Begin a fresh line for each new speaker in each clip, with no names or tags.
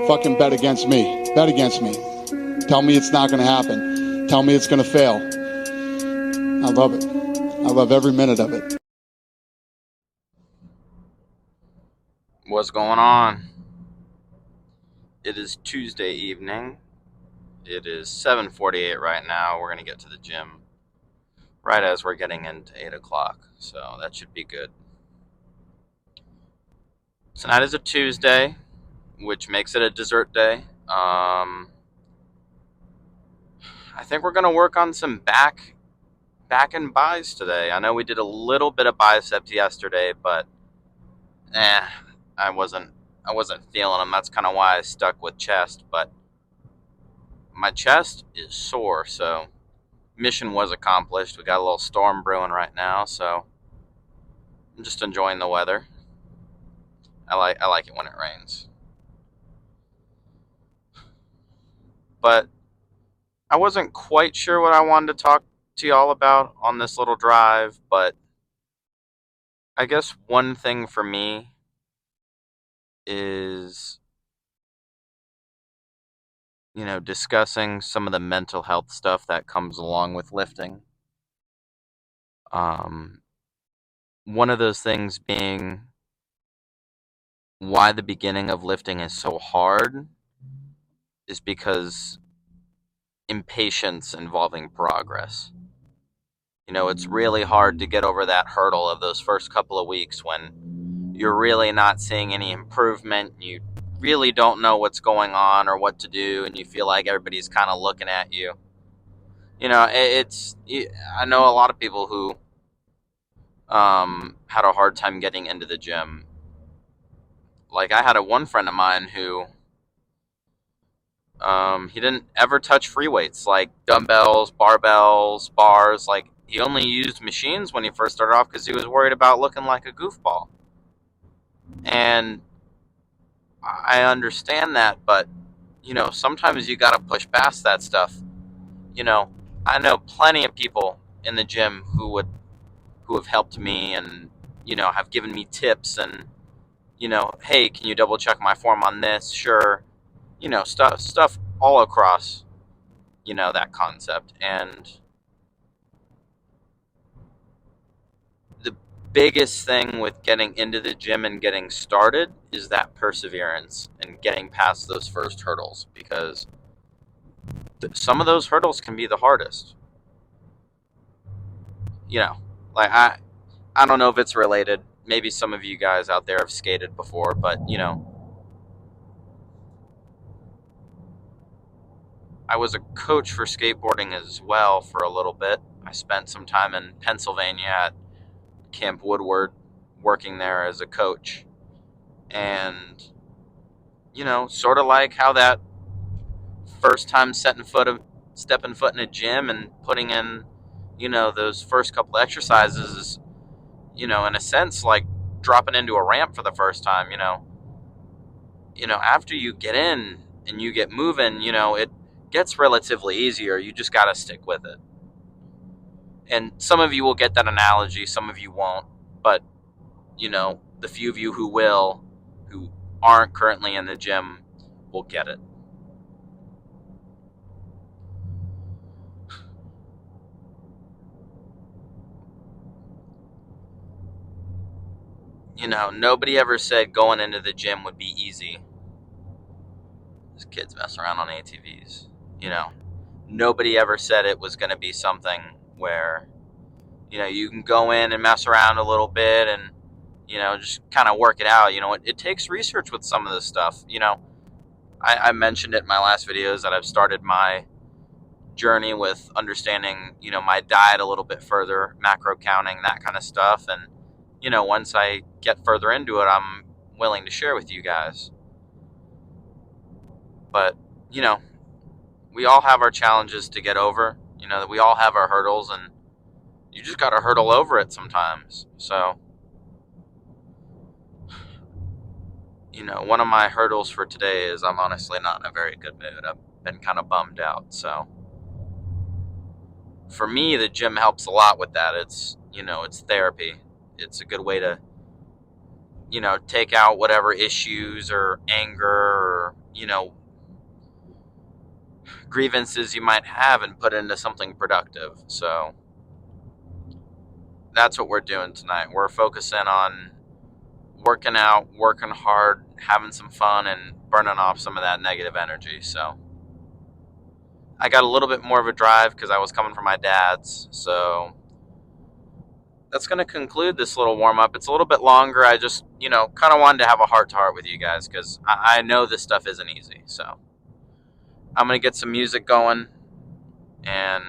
Fucking bet against me. Bet against me. Tell me it's not going to happen. Tell me it's going to fail. I love it. I love every minute of it.
What's going on? It is Tuesday evening. It is 7:48 right now. We're going to get to the gym right as we're getting into 8 o'clock, so that should be good. Tonight is a Tuesday, which makes it a dessert day. I think we're going to work on some back and buys today. I know we did a little bit of biceps yesterday, but I wasn't feeling them. That's kind of why I stuck with chest, but my chest is sore, so mission was accomplished. We got a little storm brewing right now, so I'm just enjoying the weather. I like it when it rains. But I wasn't quite sure what I wanted to talk to y'all about on this little drive, but I guess one thing for me is, discussing some of the mental health stuff that comes along with lifting. One of those things being why the beginning of lifting is so hard is because impatience involving progress. It's really hard to get over that hurdle of those first couple of weeks when you're really not seeing any improvement. You really don't know what's going on or what to do, and you feel like everybody's kind of looking at you. I know a lot of people who had a hard time getting into the gym. Like, I had one friend of mine who he didn't ever touch free weights like dumbbells, barbells, bars. Like, he only used machines when he first started off because he was worried about looking like a goofball. And I understand that, but sometimes you got to push past that stuff. I know plenty of people in the gym who have helped me and have given me tips and hey, can you double check my form on this? Sure. Stuff all across that concept. And the biggest thing with getting into the gym and getting started is that perseverance and getting past those first hurdles, because some of those hurdles can be the hardest. Like, I don't know if it's related. Maybe some of you guys out there have skated before, but I was a coach for skateboarding as well for a little bit. I spent some time in Pennsylvania at Camp Woodward working there as a coach. And, sort of like how that first time stepping foot in a gym and putting in, those first couple exercises is, in a sense, like dropping into a ramp for the first time. After you get in and you get moving, it gets relatively easier. You just got to stick with it. And some of you will get that analogy, some of you won't. But, the few of you who will, who aren't currently in the gym, will get it. Nobody ever said going into the gym would be easy. These kids mess around on ATVs. Nobody ever said it was going to be something where, you can go in and mess around a little bit and, just kind of work it out. It takes research with some of this stuff. I mentioned it in my last videos that I've started my journey with understanding, my diet a little bit further, macro counting, that kind of stuff. And, once I get further into it, I'm willing to share with you guys. But, we all have our challenges to get over. We all have our hurdles, and you just got to hurdle over it sometimes. So, one of my hurdles for today is I'm honestly not in a very good mood. I've been kind of bummed out. So, for me, the gym helps a lot with that. It's, it's therapy. It's a good way to you know, take out whatever issues or anger or, you know, grievances you might have and put it into something productive. So that's what we're doing tonight. We're focusing on working out, working hard, having some fun, and burning off some of that negative energy. So I got a little bit more of a drive because I was coming from my dad's. So that's going to conclude this little warm up. It's a little bit longer. I just, you know, kind of wanted to have a heart to heart with you guys because I know this stuff isn't easy. So I'm going to get some music going and,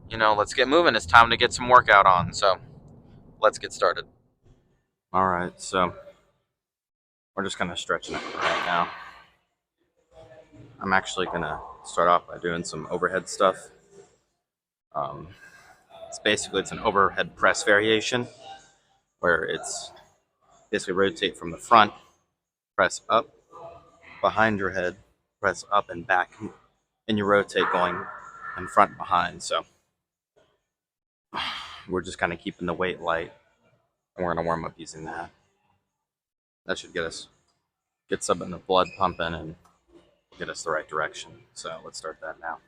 you know, let's get moving. It's time to get some workout on. So let's get started. All right. So we're just kind of stretching it right now. I'm actually going to start off by doing some overhead stuff. It's an overhead press variation where it's basically rotate from the front, press up, behind your head, press up and back, and you rotate going in front and behind. So we're just kind of keeping the weight light, and we're going to warm up using that. That should get some of the blood pumping and get us the right direction. So let's start that now.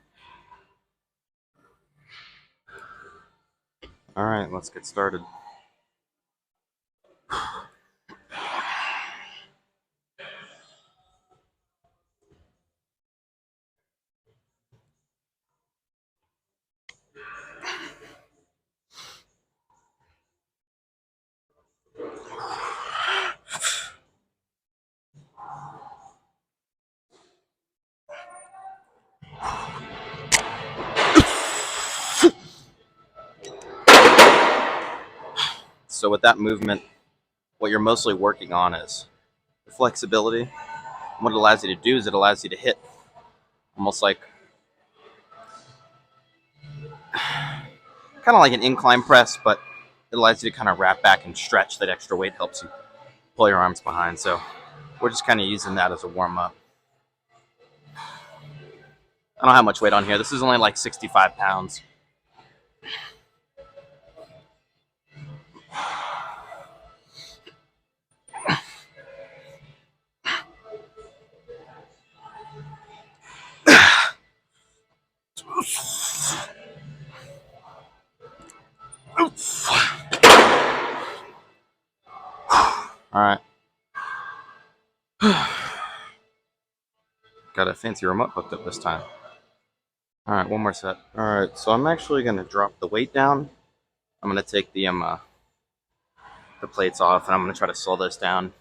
All right, let's get started. So with that movement, what you're mostly working on is the flexibility. And what it allows you to do is it allows you to hit almost like kind of like an incline press, but it allows you to kind of wrap back and stretch. That extra weight helps you pull your arms behind. So we're just kind of using that as a warm up. I don't have much weight on here. This is only like 65 pounds. All right. Got a fancy remote hooked up this time. All right, one more set. All right, so I'm actually going to drop the weight down. I'm going to take the plates off, and I'm going to try to slow this down.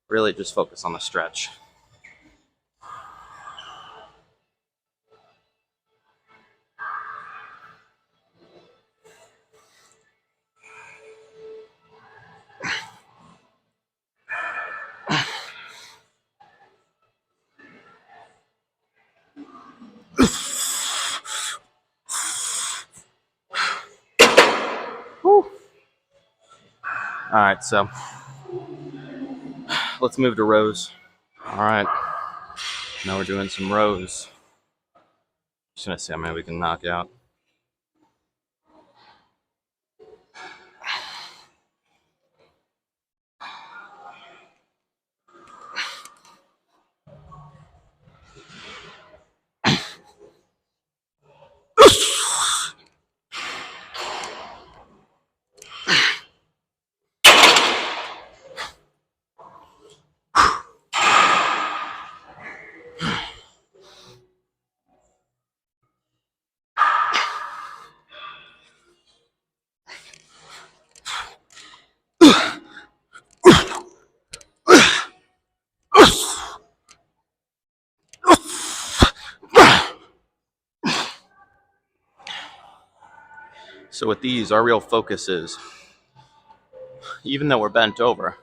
Really just focus on the stretch. Whew. All right, so let's move to rows. All right, now we're doing some rows. Just gonna see how many we can knock out. So with these, our real focus is, even though we're bent over,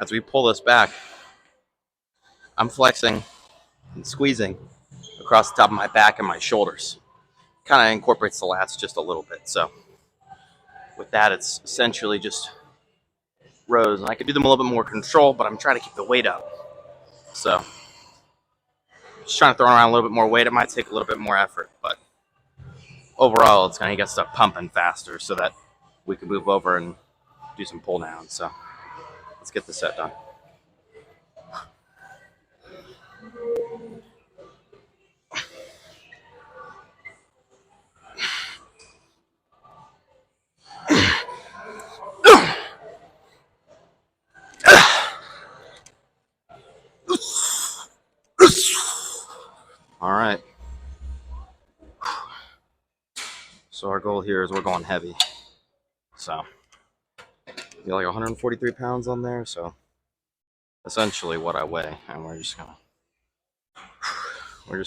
as we pull this back, I'm flexing and squeezing across the top of my back and my shoulders. Kind of incorporates the lats just a little bit. So with that, it's essentially just rows. And I could do them a little bit more control, but I'm trying to keep the weight up. So just trying to throw around a little bit more weight. It might take a little bit more effort, but overall, it's going to get stuff pumping faster so that we can move over and do some pull downs. So let's get the set done. All right. So our goal here is we're going heavy. So you're like 143 pounds on there. So essentially what I weigh, and we're just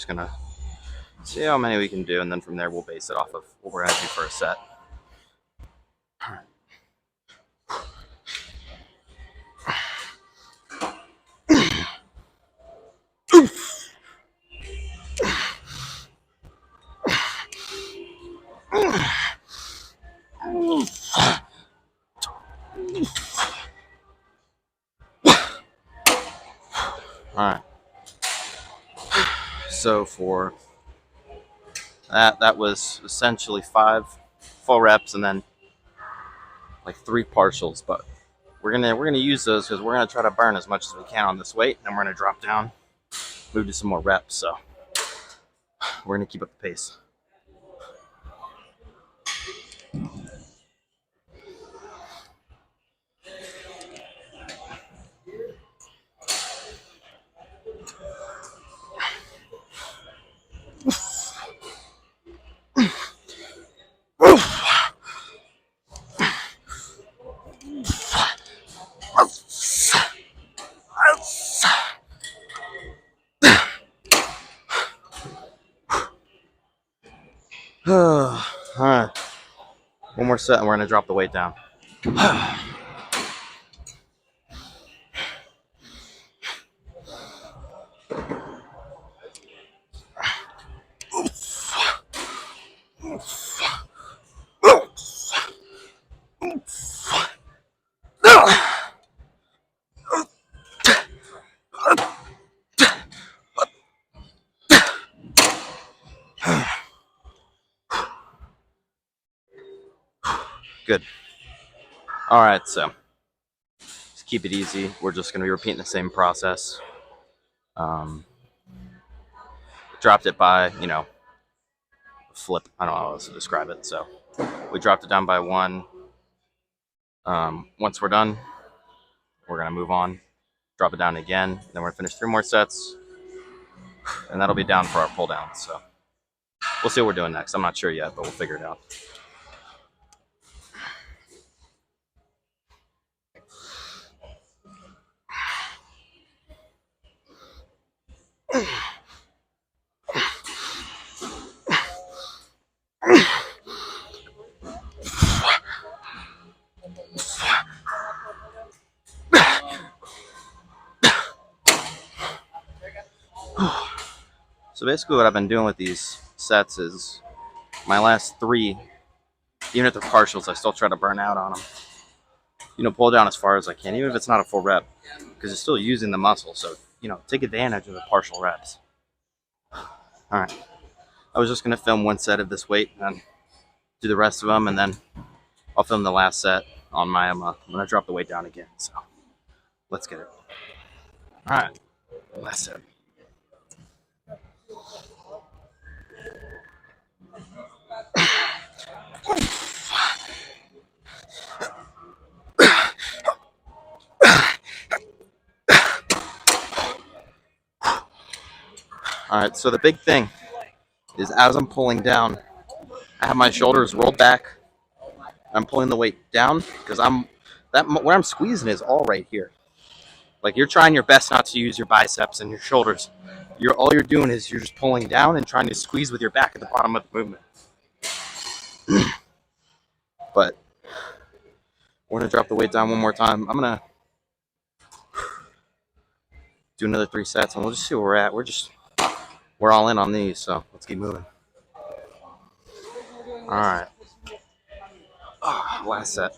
gonna see how many we can do, and then from there we'll base it off of what we're gonna do for a set. All right. All right. So for that was essentially 5 full reps and then like 3 partials, but we're gonna use those because we're gonna try to burn as much as we can on this weight, and then we're gonna drop down, move to some more reps. So we're gonna keep up the pace. All right, one more set and we're gonna drop the weight down. Good. All right, so just keep it easy. We're just gonna be repeating the same process. Dropped it by, flip. I don't know how else to describe it. So we dropped it down by 1. Once we're done, we're gonna move on, drop it down again. Then we're gonna finish 3 more sets, and that'll be down for our pull down. So we'll see what we're doing next. I'm not sure yet, but we'll figure it out. So basically what I've been doing with these sets is my last 3, even if they're partials, I still try to burn out on them. Pull down as far as I can, even if it's not a full rep, because you're still using the muscle. So, take advantage of the partial reps. All right. I was just going to film 1 set of this weight and then do the rest of them, and then I'll film the last set on my, I'm going to drop the weight down again. So let's get it. All right. Last set. All right, so the big thing is as I'm pulling down, I have my shoulders rolled back. I'm pulling the weight down because where I'm squeezing is all right here. Like you're trying your best not to use your biceps and your shoulders. All you're doing is you're just pulling down and trying to squeeze with your back at the bottom of the movement. But we're gonna drop the weight down one more time. I'm gonna do another 3 sets and we'll just see where we're at. We're all in on these, so let's keep moving. All right. Last set.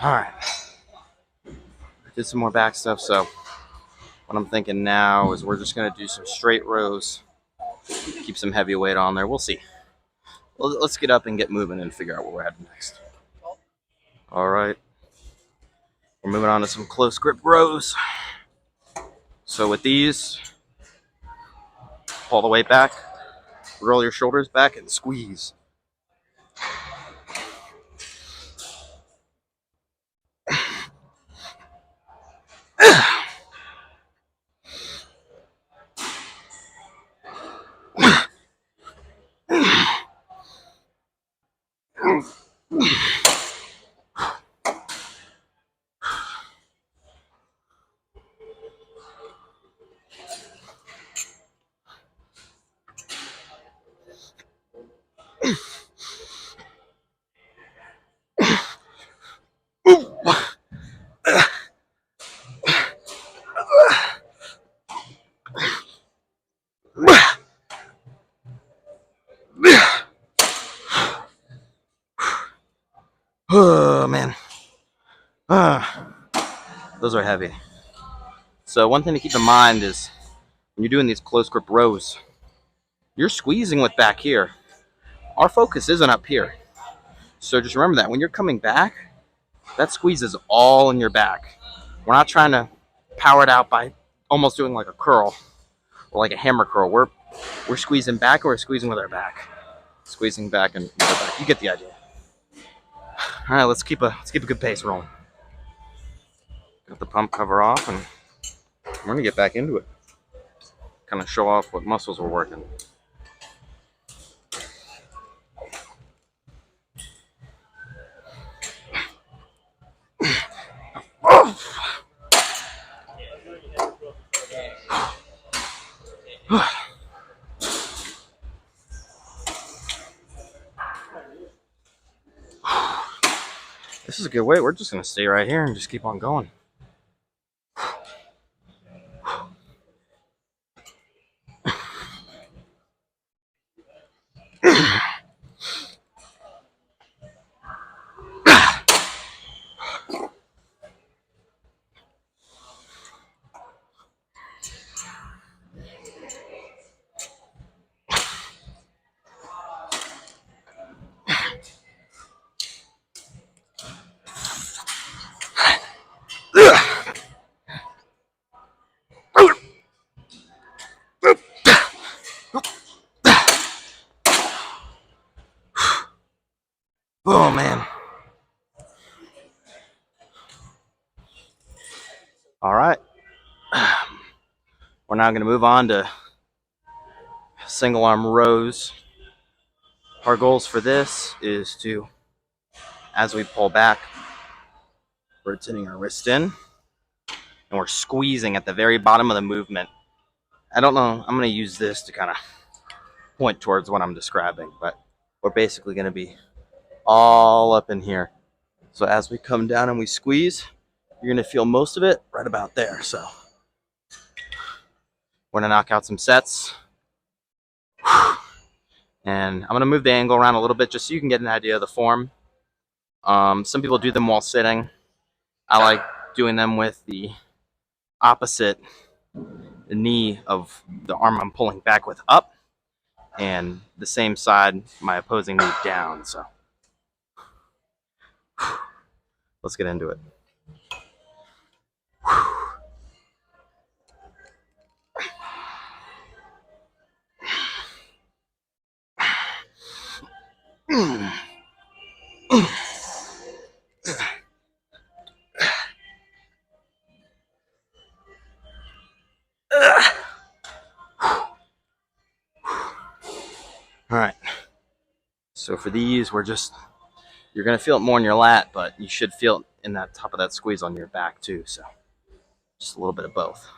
All right. Did some more back stuff. So what I'm thinking now is we're just gonna do some straight rows. Keep some heavy weight on there. We'll see. Let's get up and get moving and figure out where we're heading next. All right. We're moving on to some close grip rows. So with these, pull the weight back, roll your shoulders back, and squeeze. Oh man, those are heavy. So one thing to keep in mind is when you're doing these close grip rows, you're squeezing with back here. Our focus isn't up here. So just remember that when you're coming back, that squeeze is all in your back. We're not trying to power it out by almost doing like a curl or like a hammer curl. We're squeezing back or we're squeezing with our back. Squeezing back and with our back. You get the idea. All right, let's keep a good pace rolling. Got the pump cover off, and we're gonna get back into it. Kind of show off what muscles we're working. This is a good weight. We're just gonna stay right here and just keep on going. Oh man. All right. We're now going to move on to single arm rows. Our goals for this is to, as we pull back, rotating our wrist in, and we're squeezing at the very bottom of the movement. I don't know, I'm going to use this to kind of point towards what I'm describing, but we're basically going to be all up in here. So as we come down and we squeeze, you're going to feel most of it right about there. So we're going to knock out some sets. And I'm going to move the angle around a little bit just so you can get an idea of the form. Some people do them while sitting. I like doing them with the opposite knee of the arm I'm pulling back with up, and the same side, my opposing knee down. So let's get into it. All right. So for these, you're going to feel it more in your lat, but you should feel it in that top of that squeeze on your back too. So just a little bit of both.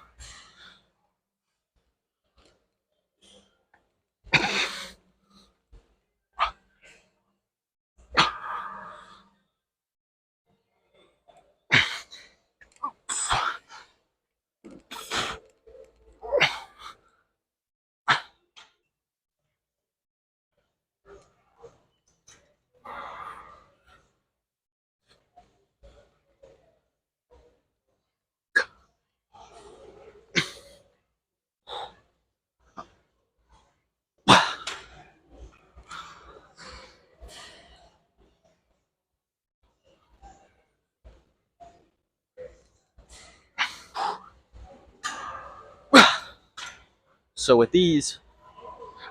So with these,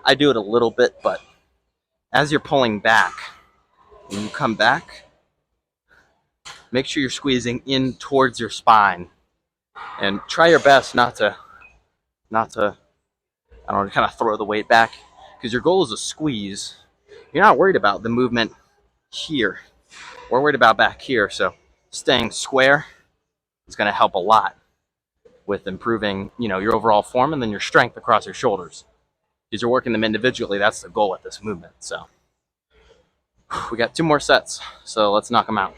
I do it a little bit, but as you're pulling back, when you come back, make sure you're squeezing in towards your spine, and try your best not to, I don't know, kind of throw the weight back, because your goal is to squeeze. You're not worried about the movement here. We're worried about back here, so staying square is going to help a lot with improving, your overall form and then your strength across your shoulders. Because you're working them individually, that's the goal with this movement. So we got 2 more sets, so let's knock them out.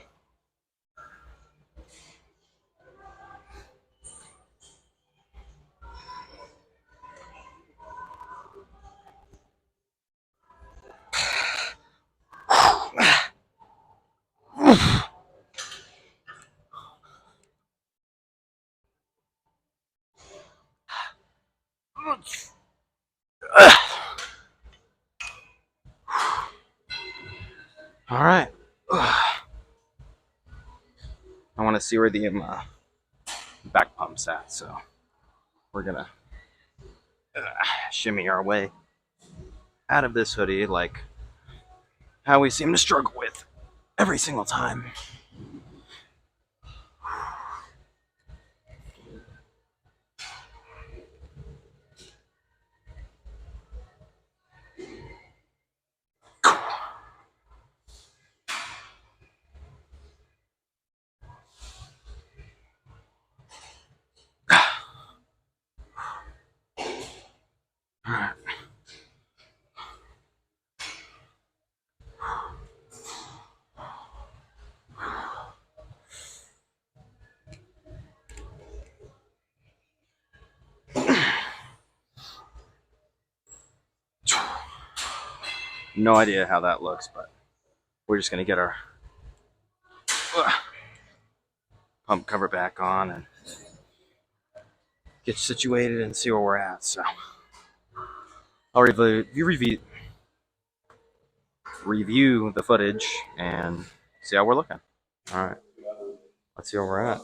All right. I want to see where the back pump's at, so we're gonna shimmy our way out of this hoodie like how we seem to struggle with every single time. All right. No idea how that looks, but we're just gonna get our pump cover back on and get situated and see where we're at. So I'll review the footage and see how we're looking. All right, let's see where we're at.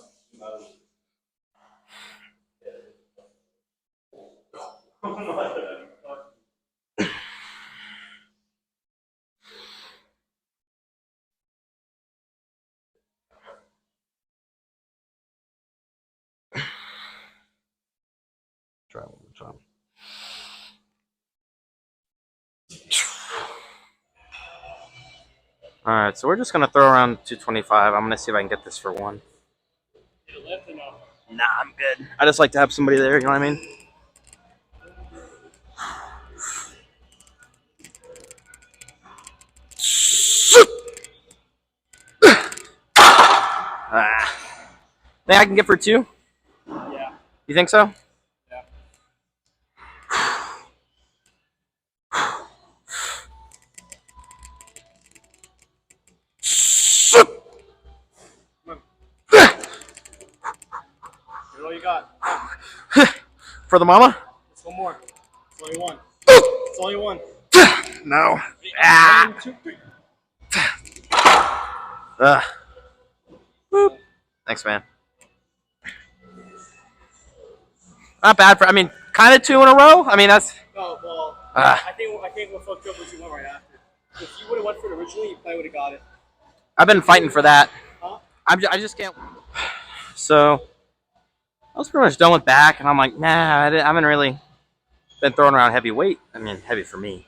Try one more time. All right, so we're just gonna throw around 225. I'm gonna see if I can get this for 1. Nah, I'm good. I just like to have somebody there. You know what I mean? Think I can get for 2?
Yeah.
You think so?
Yeah. Here's all you got.
For the mama?
Just one more. It's only one. It's only one.
No.
One, two, three.
Boop. Thanks, man. Not bad for. I mean, kind of 2 in a row. I mean, that's.
Oh well. I think we'll fuck up what you went right after. If you would have went for it originally, you probably would have got it.
I've been fighting for that.
Huh?
I just can't. So I was pretty much done with back, and I'm like, nah, I haven't really been throwing around heavy weight. I mean, heavy for me.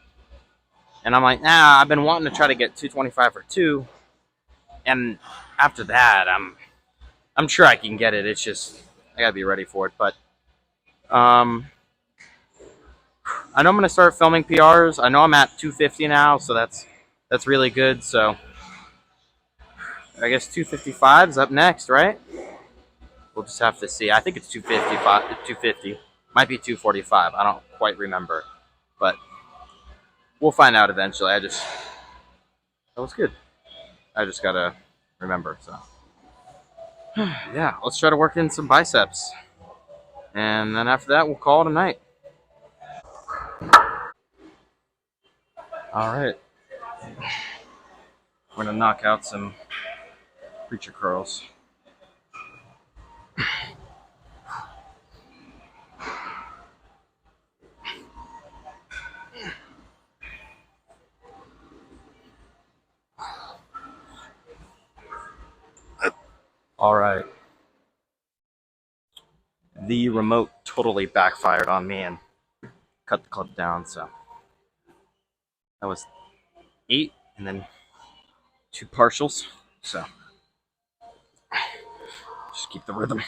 And I'm like, nah, I've been wanting to try to get 225 for 2, and after that, I'm sure I can get it. It's just I gotta be ready for it. But I know I'm gonna start filming PRs. I know I'm at 250 now, so that's really good. So I guess 255 is up next, right? We'll just have to see. I think it's 255, 250. Might be 245. I don't quite remember, but we'll find out eventually. That was good. I just gotta remember. So yeah, let's try to work in some biceps, and then after that, we'll call it a night. All right, we're gonna knock out some preacher curls. All right. The remote totally backfired on me and cut the clip down, so that was 8 and then 2 partials. So just keep the rhythm.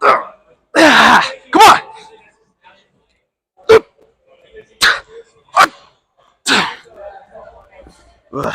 Come on!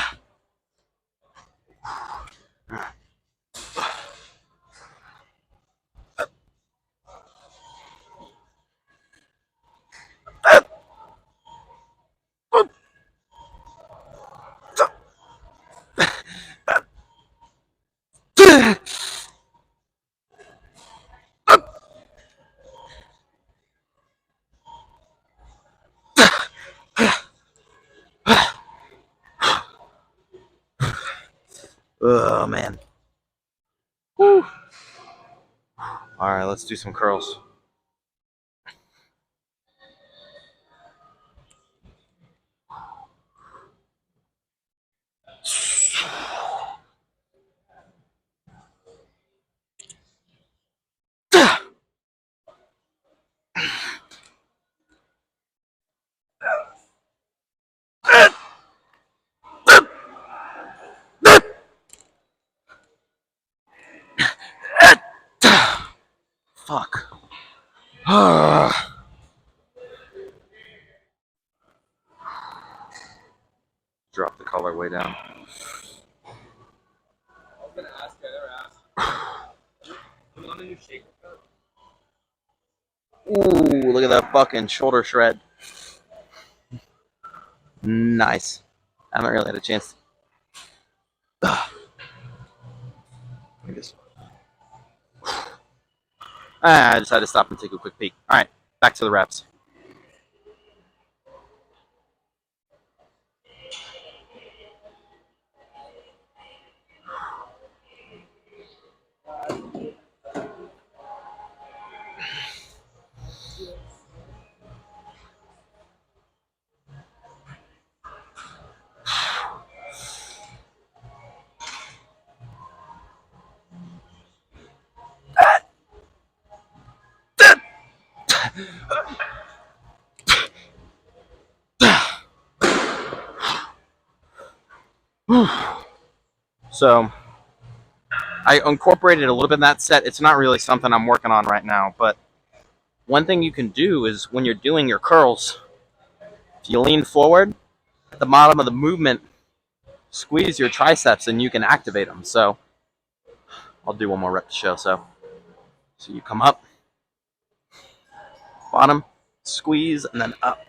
Oh man. Woo. All right, let's do some curls. Fuck. Drop the collar way down. Ooh, look at that fucking shoulder shred. Nice. I haven't really had a chance. I decided to stop and take a quick peek. All right, back to the reps. So I incorporated a little bit in that set. It's not really something I'm working on right now, but one thing you can do is when you're doing your curls, if you lean forward at the bottom of the movement, squeeze your triceps and you can activate them. So I'll do one more rep to show. So you come up, bottom, squeeze, and then up.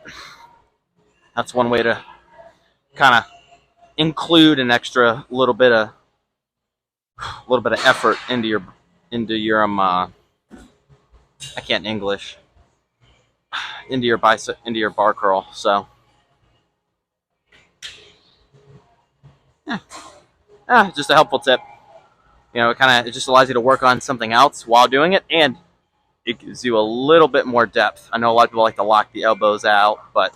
That's one way to kind of include an extra little bit of effort into your I can't English. into your bicep, into your bar curl. So just a helpful tip. It just allows you to work on something else while doing it, and it gives you a little bit more depth. I know a lot of people like to lock the elbows out, but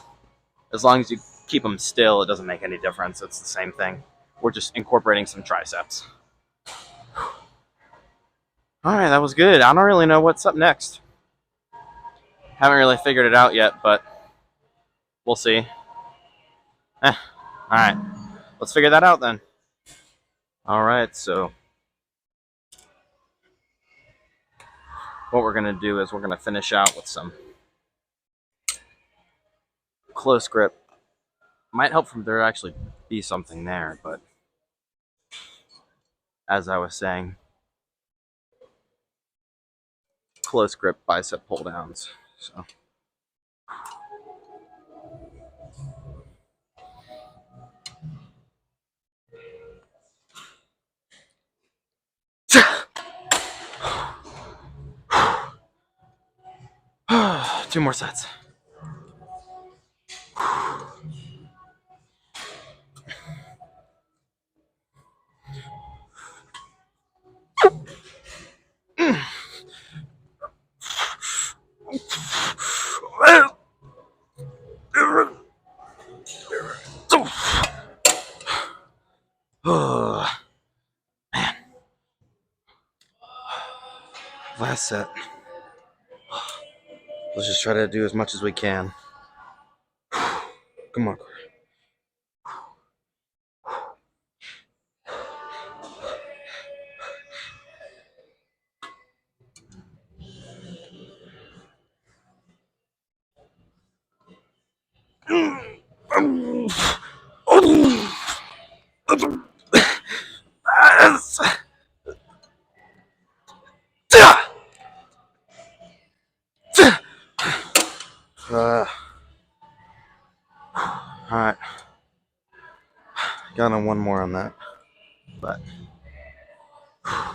as long as you keep them still, it doesn't make any difference. It's the same thing. We're just incorporating some triceps. All right, that was good. I don't really know what's up next. Haven't really figured it out yet, but we'll see. All right, let's figure that out then. All right, so what we're going to do is we're going to finish out with some close grip. Might help from there actually be something there, but as I was saying, close grip bicep pull downs. So two more sets. Man. Last set. Let's just try to do as much as we can. Come on. Alright. Got on one more on that. But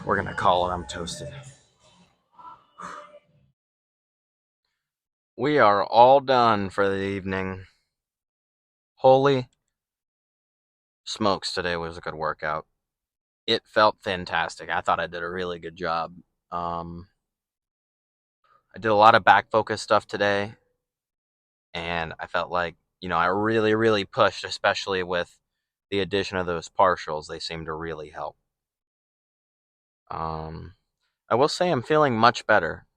we're going to call it. I'm toasted. We are all done for the evening. Holy smokes, today was a good workout. It felt fantastic. I thought I did a really good job. I did a lot of back focus stuff today, and I felt like, I really, really pushed, especially with the addition of those partials. They seem to really help. I will say I'm feeling much better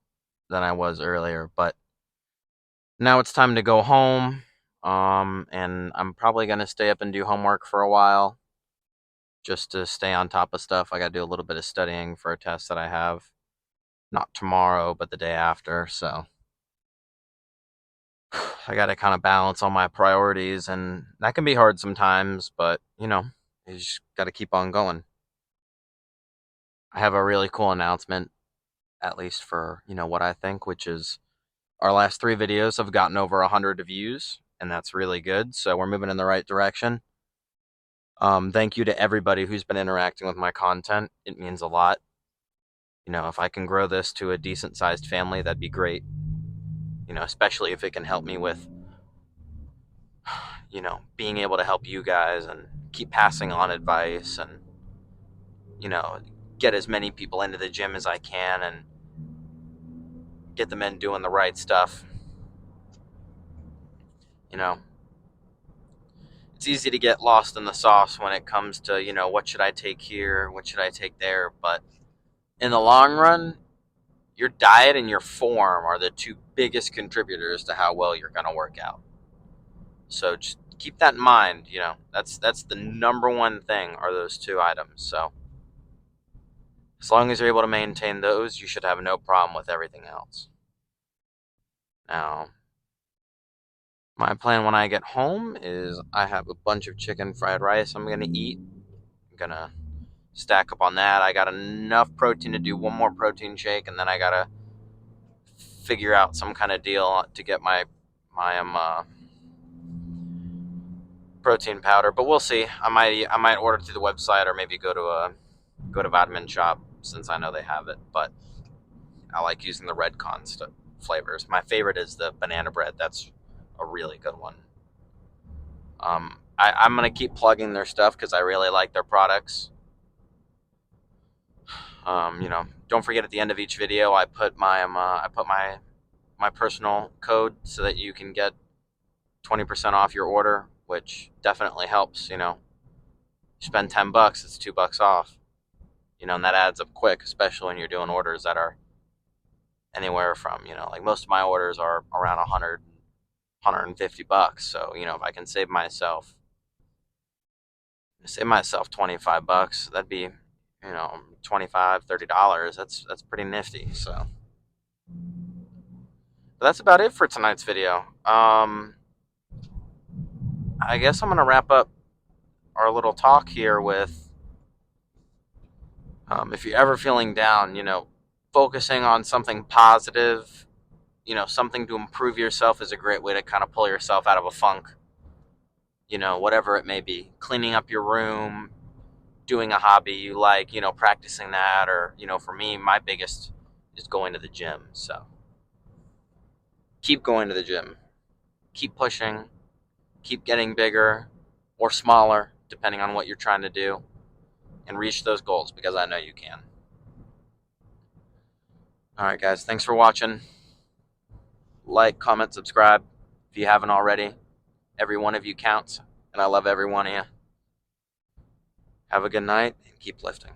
than I was earlier, but now it's time to go home, and I'm probably going to stay up and do homework for a while just to stay on top of stuff. I got to do a little bit of studying for a test that I have, not tomorrow, but the day after, so I got to kind of balance all my priorities, and that can be hard sometimes, but, you just got to keep on going. I have a really cool announcement, at least for, what I think, which is our last 3 videos have gotten over 100 views, and that's really good, so we're moving in the right direction. Thank you to everybody who's been interacting with my content. It means a lot. If I can grow this to a decent-sized family, that'd be great. Especially if it can help me with, being able to help you guys and keep passing on advice and, get as many people into the gym as I can and get them in doing the right stuff. It's easy to get lost in the sauce when it comes to, what should I take here, what should I take there, but in the long run, your diet and your form are the 2 biggest contributors to how well you're going to work out. So just keep that in mind. That's the number one thing, are those 2 items. So as long as you're able to maintain those, you should have no problem with everything else. Now, my plan when I get home is I have a bunch of chicken fried rice I'm going to eat. I'm going to stack up on that. I got enough protein to do 1 more protein shake, and then I got to figure out some kind of deal to get my protein powder, but we'll see. I might order through the website, or maybe go to Vitamin Shop, since I know they have it, but I like using the Redcon stuff, flavors. My favorite is the banana bread. That's a really good one. I'm gonna keep plugging their stuff because I really like their products. Don't forget at the end of each video, I put my personal code so that you can get 20% off your order, which definitely helps. You spend $10, it's $2 off. And that adds up quick, especially when you're doing orders that are anywhere from, like most of my orders are around 150 bucks. So, if I can save myself 25 bucks, that'd be, 25, $30. That's pretty nifty. So, but that's about it for tonight's video. I guess I'm going to wrap up our little talk here with, if you're ever feeling down, focusing on something positive, something to improve yourself is a great way to kind of pull yourself out of a funk, whatever it may be. Cleaning up your room, doing a hobby you like, practicing that, or, for me, my biggest is going to the gym. So keep going to the gym, keep pushing, keep getting bigger or smaller, depending on what you're trying to do, and reach those goals, because I know you can. All right, guys, thanks for watching. Like, comment, subscribe if you haven't already. Every one of you counts, and I love every one of you. Have a good night and keep lifting.